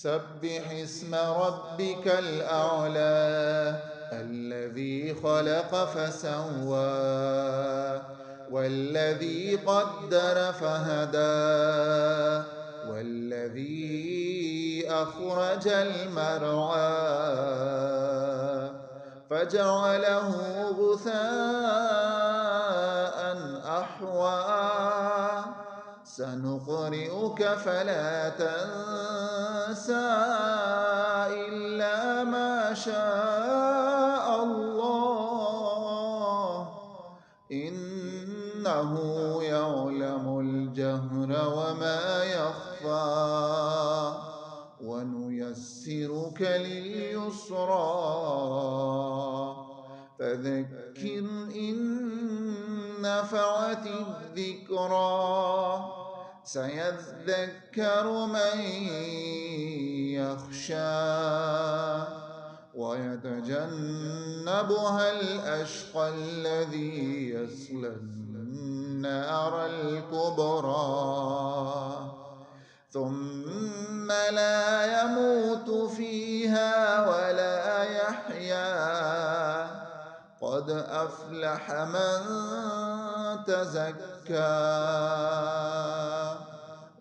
سبح اسم ربك الأعلى الذي خلق فسوى والذي قدر فهدى والذي أخرج المرعى فجعله غثاء أحوى سنقرئك فلا تنسى إلا ما شاء الله إنه يعلم الجهر وما يخفى ونيسرك لليسرى فذكر إن نفعت الذكرى سيذكر من يخشى ويتجنبها الأشقى الذي يصلى النار الكبرى ثم لا يموت فيها ولا يحيا قد أفلح من تزكى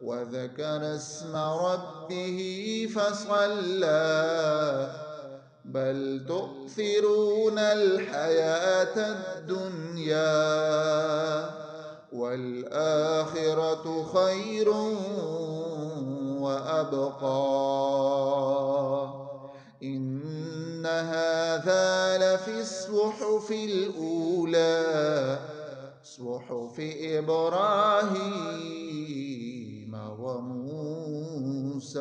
وذكر اسم ربه فصلى بل تؤثرون الحياة الدنيا والآخرة خير وأبقى إن هذا لفي الصحف الأولى صحف إبراهيم وموسى.